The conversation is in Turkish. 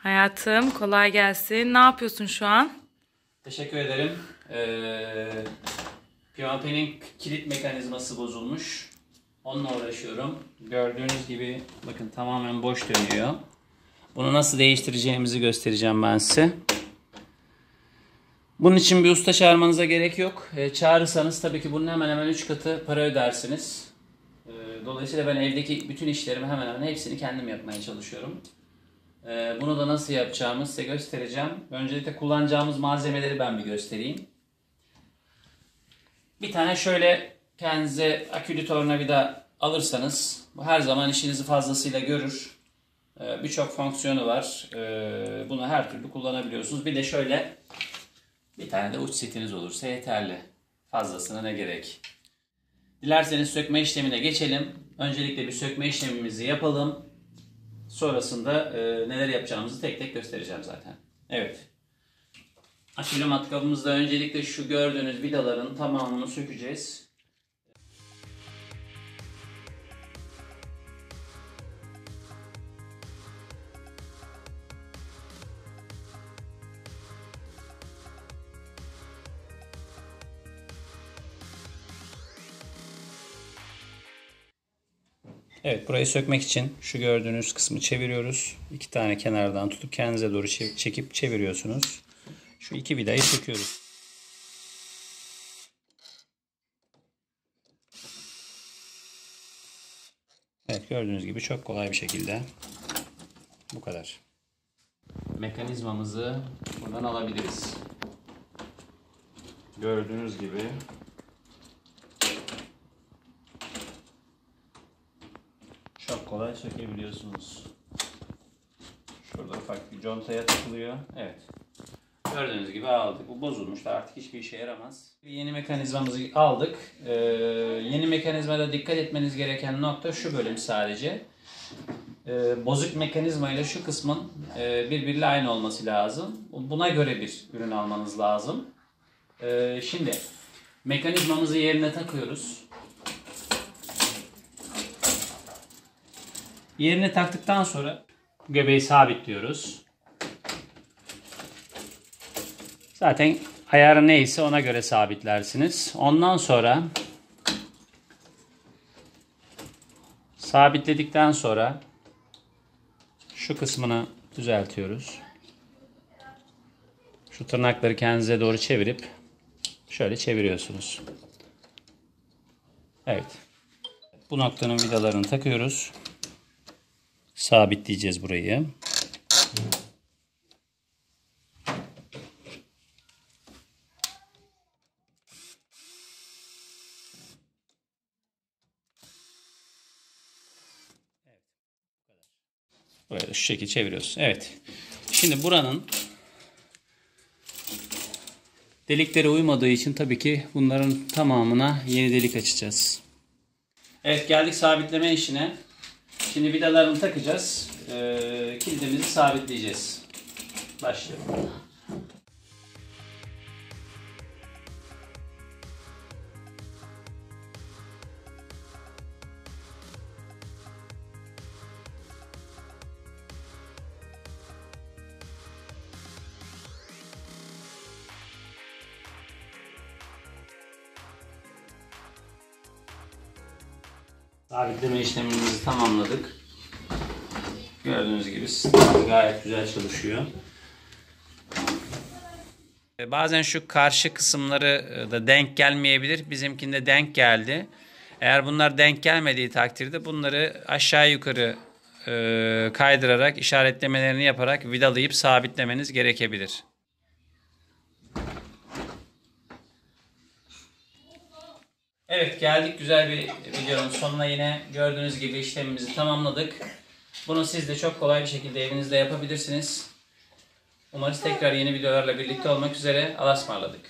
Hayatım kolay gelsin. Ne yapıyorsun şu an? Teşekkür ederim. PMP'nin kilit mekanizması bozulmuş. Onunla uğraşıyorum. Gördüğünüz gibi bakın tamamen boş dönüyor. Bunu nasıl değiştireceğimizi göstereceğim ben size. Bunun için bir usta çağırmanıza gerek yok. Çağırırsanız tabii ki bunun hemen hemen 3 katı para ödersiniz. Dolayısıyla ben evdeki bütün işlerimi hemen hemen hepsini kendim yapmaya çalışıyorum. Bunu da nasıl yapacağımı size göstereceğim. Öncelikle kullanacağımız malzemeleri ben bir göstereyim. Bir tane şöyle kendinize akülü tornavida alırsanız bu her zaman işinizi fazlasıyla görür. Birçok fonksiyonu var. Bunu her türlü kullanabiliyorsunuz. Bir de şöyle bir tane de uç setiniz olursa yeterli. Fazlasına ne gerek? Dilerseniz sökme işlemine geçelim. Öncelikle bir sökme işlemimizi yapalım. Sonrasında neler yapacağımızı tek tek göstereceğim zaten. Evet. Akülü matkabımızda öncelikle şu gördüğünüz vidaların tamamını sökeceğiz. Evet, burayı sökmek için şu gördüğünüz kısmı çeviriyoruz. İki tane kenardan tutup kendinize doğru çekip çeviriyorsunuz. Şu iki vidayı söküyoruz. Evet, gördüğünüz gibi çok kolay bir şekilde. Bu kadar. Mekanizmamızı buradan alabiliriz. Gördüğünüz gibi. Çok kolay sökebiliyorsunuz. Şurada ufak bir contaya takılıyor. Evet. Gördüğünüz gibi aldık. Bu bozulmuş da artık hiçbir işe yaramaz. Yeni mekanizmamızı aldık. Yeni mekanizmada dikkat etmeniz gereken nokta şu bölüm sadece. Bozuk mekanizma ile şu kısmın birbiriyle aynı olması lazım. Buna göre bir ürün almanız lazım. Şimdi mekanizmamızı yerine takıyoruz. Yerine taktıktan sonra göbeği sabitliyoruz. Zaten ayarı neyse ona göre sabitlersiniz. Ondan sonra sabitledikten sonra şu kısmını düzeltiyoruz. Şu tırnakları kendinize doğru çevirip şöyle çeviriyorsunuz. Evet. Bu noktanın vidalarını takıyoruz. Sabitleyeceğiz burayı. Böyle şu şekilde çeviriyoruz. Evet. Şimdi buranın delikleri uymadığı için tabii ki bunların tamamına yeni delik açacağız. Evet, geldik sabitleme işine. Şimdi vidalarını takacağız. Kilidimizi sabitleyeceğiz. Başlayalım. Sabitleme işlemimizi tamamladık. Gördüğünüz gibi sistem gayet güzel çalışıyor. Bazen şu karşı kısımları da denk gelmeyebilir. Bizimkinde denk geldi. Eğer bunlar denk gelmediği takdirde bunları aşağı yukarı kaydırarak, işaretlemelerini yaparak vidalayıp sabitlemeniz gerekebilir. Evet, geldik güzel bir videonun sonuna. Yine gördüğünüz gibi işlemimizi tamamladık. Bunu siz de çok kolay bir şekilde evinizde yapabilirsiniz. Umarız tekrar yeni videolarla birlikte olmak üzere. Allah'a ısmarladık.